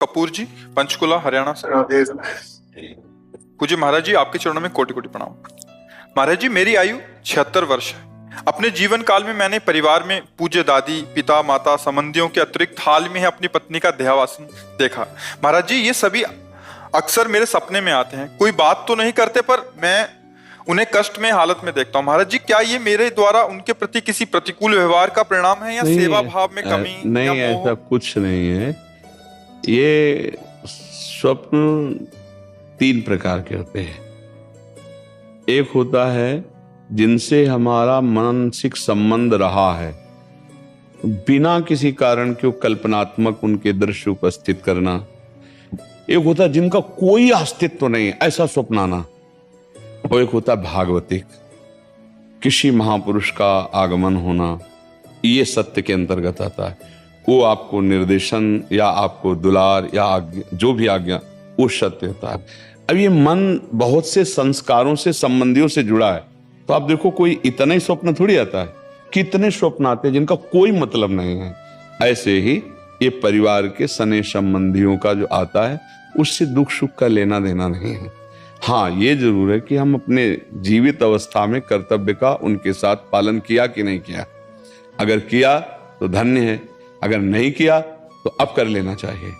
कपूर जी, पंचकुला, हरियाणा से। पूज्य महाराज जी, आपके चरणों में कोटि कोटि प्रणाम। महाराज जी, मेरी आयु 76 वर्ष है। अपने जीवन काल में मैंने परिवार में पूज्य दादी, पिता, माता, संबंधियों के अतिरिक्त हाल में ही अपनी पत्नी का देहावसान देखा। महाराज जी, ये सभी अक्सर मेरे सपने में आते हैं। कोई बात तो नहीं करते, पर मैं उन्हें कष्ट में हालत में देखता हूँ। महाराज जी, क्या ये मेरे द्वारा उनके प्रति किसी प्रतिकूल व्यवहार का परिणाम है, या सेवा भाव में कमी, नहीं, या मोह? ऐसा कुछ नहीं है। ये स्वप्न तीन प्रकार के होते हैं। एक होता है जिनसे हमारा मानसिक संबंध रहा है, बिना किसी कारण के कल्पनात्मक उनके दृश्य उपस्थित करना। एक होता है जिनका कोई अस्तित्व नहीं, ऐसा स्वप्न आना। और एक होता है भागवतिक, किसी महापुरुष का आगमन होना। ये सत्य के अंतर्गत आता है। वो आपको निर्देशन या आपको दुलार या आज्ञा, जो भी आज्ञा, वो सत्य होता है। अब ये मन बहुत से संस्कारों से, संबंधियों से जुड़ा है, तो आप देखो कोई इतना ही स्वप्न थोड़ी आता है, कितने स्वप्न आते हैं जिनका कोई मतलब नहीं है। ऐसे ही ये परिवार के सने संबंधियों का जो आता है, उससे दुख सुख का लेना देना नहीं है। हाँ, ये जरूर है कि हम अपने जीवित अवस्था में कर्तव्य का उनके साथ पालन किया कि नहीं किया। अगर किया तो धन्य है, अगर नहीं किया तो अब कर लेना चाहिए।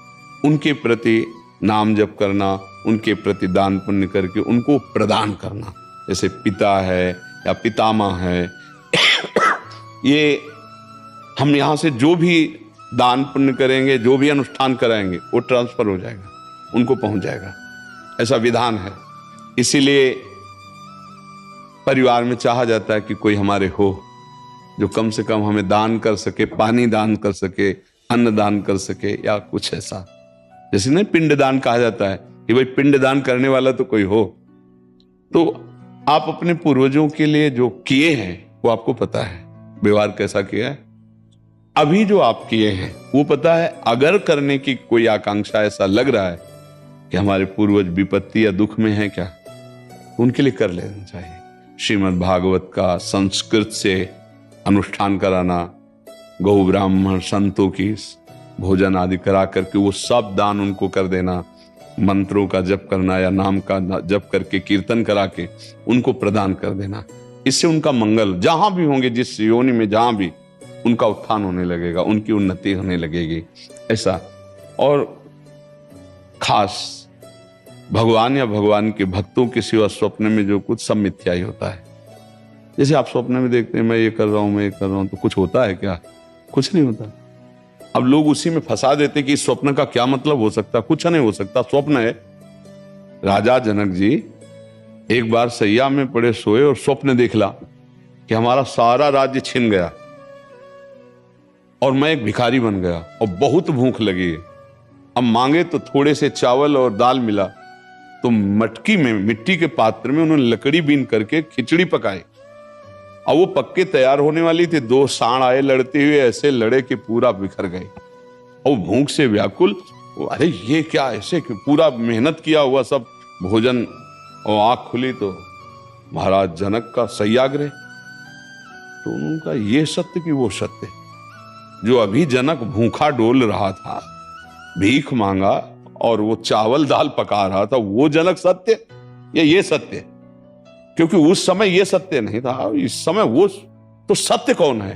उनके प्रति नाम जप करना, उनके प्रति दान पुण्य करके उनको प्रदान करना। जैसे पिता है या पितामह है, ये हम यहाँ से जो भी दान पुण्य करेंगे, जो भी अनुष्ठान कराएंगे, वो ट्रांसफर हो जाएगा, उनको पहुंच जाएगा। ऐसा विधान है। इसीलिए परिवार में चाहा जाता है कि कोई हमारे हो जो कम से कम हमें दान कर सके, पानी दान कर सके, अन्न दान कर सके, या कुछ ऐसा। जैसे नहीं पिंड दान कहा जाता है कि भाई पिंड दान करने वाला तो कोई हो। तो आप अपने पूर्वजों के लिए जो किए हैं वो आपको पता है, व्यवहार कैसा किया है। अभी जो आप किए हैं वो पता है। अगर करने की कोई आकांक्षा ऐसा लग रहा है कि हमारे पूर्वज विपत्ति या दुख में है क्या, उनके लिए कर लेना चाहिए। श्रीमद् भागवत का संस्कृत से अनुष्ठान कराना, गौ ब्राह्मण संतों की भोजन आदि करा करके वो सब दान उनको कर देना, मंत्रों का जप करना या नाम का जप करके कीर्तन करा के उनको प्रदान कर देना। इससे उनका मंगल, जहां भी होंगे, जिस योनि में जहां भी, उनका उत्थान होने लगेगा, उनकी उन्नति होने लगेगी। ऐसा। और खास भगवान या भगवान के भक्तों के सिवा स्वप्न में जो कुछ, सब मिथ्या ही होता है। जैसे आप स्वप्न में देखते हैं मैं ये कर रहा हूं, मैं ये कर रहा हूं, तो कुछ होता है क्या? कुछ नहीं होता। अब लोग उसी में फंसा देते कि इस स्वप्न का क्या मतलब हो सकता। कुछ नहीं हो सकता, स्वप्न है। राजा जनक जी एक बार सैया में पड़े सोए और स्वप्न देखला कि हमारा सारा राज्य छिन गया और मैं एक भिखारी बन गया और बहुत भूख लगी है। अब मांगे तो थोड़े से चावल और दाल मिला, तो मटकी में, मिट्टी के पात्र में उन्होंने लकड़ी बीन करके खिचड़ी पकाई। और वो पक्के तैयार होने वाली थी, दो सांड आए, लड़ते हुए ऐसे लड़े कि पूरा बिखर गए। और भूख से व्याकुल, अरे ये क्या, ऐसे पूरा मेहनत किया हुआ सब भोजन, और आंख खुली तो महाराज जनक का सत्याग्रह। तो उनका ये सत्य कि वो सत्य, जो अभी जनक भूखा डोल रहा था, भीख मांगा और वो चावल दाल पका रहा था, वो जनक सत्य या ये सत्य? क्योंकि उस समय ये सत्य नहीं था, इस समय वो तो सत्य कौन है?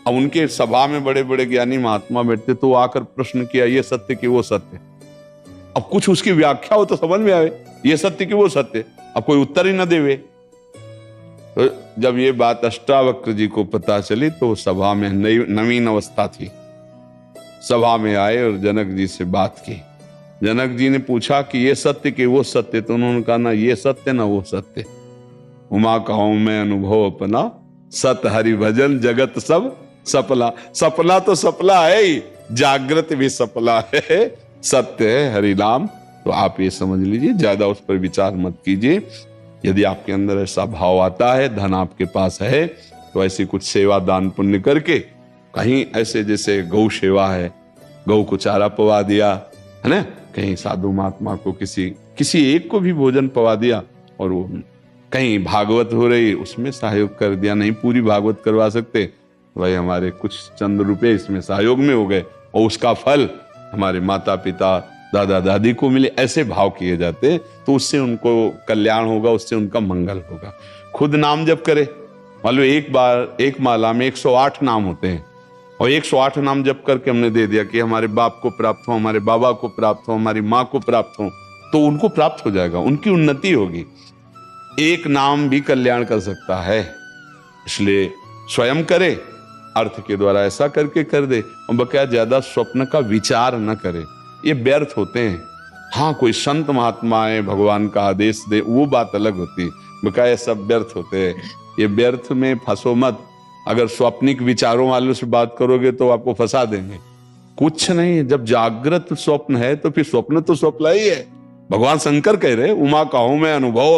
अब उनके सभा में बड़े बड़े ज्ञानी महात्मा बैठते, तो आकर प्रश्न किया, ये सत्य कि वो सत्य? अब कुछ उसकी व्याख्या हो तो समझ में आवे, ये सत्य कि वो सत्य। अब कोई उत्तर ही ना देवे। तो जब ये बात अष्टावक्र जी को पता चली, तो सभा में नवीन अवस्था थी। सभा में आए और जनक जी से बात की। जनक जी ने पूछा कि ये सत्य कि वो सत्य? तो उन्होंने कहा, ना ये सत्य ना वो सत्य। उमा कहूं मैं अनुभव अपना, सत हरि भजन जगत सब सपला। सपना तो सपला है ही, जागृत भी सपला है, सत्य है हरि नाम। तो आप ये समझ लीजिए, ज्यादा उस पर विचार मत कीजिए। यदि आपके अंदर ऐसा भाव आता है, धन आपके पास है, तो ऐसी कुछ सेवा दान पुण्य करके, कहीं ऐसे जैसे गौ सेवा है, गौ को चारा पवा दिया है ना, कहीं साधु महात्मा को किसी एक को भी भोजन पवा दिया, और वो कहीं भागवत हो रही, उसमें सहयोग कर दिया। नहीं पूरी भागवत करवा सकते, भाई हमारे कुछ चंद रुपए इसमें सहयोग में हो गए, और उसका फल हमारे माता पिता दादा दादी को मिले, ऐसे भाव किए जाते, तो उससे उनको कल्याण होगा, उससे उनका मंगल होगा। खुद नाम जप करे, मान लो एक माला में 108 नाम होते हैं, और 108 नाम जप करके हमने दे दिया कि हमारे बाप को प्राप्त हो, हमारे बाबा को प्राप्त हो, हमारी माँ को प्राप्त हो, तो उनको प्राप्त हो जाएगा, उनकी उन्नति होगी। एक नाम भी कल्याण कर सकता है, इसलिए स्वयं करे, अर्थ के द्वारा ऐसा करके कर दे, और बकाया ज्यादा स्वप्न का विचार न करे, ये व्यर्थ होते हैं। हाँ, कोई संत महात्मा है, भगवान का आदेश दे, वो बात अलग होती है, बकाया सब व्यर्थ होते हैं। ये व्यर्थ में फंसो मत। अगर स्वप्निक विचारों वालों से बात करोगे तो आपको फंसा देंगे। कुछ नहीं, जब जागृत स्वप्न है तो फिर स्वप्न तो स्वप्न ही है। भगवान शंकर कह रहे, उमा कहूं मैं अनुभव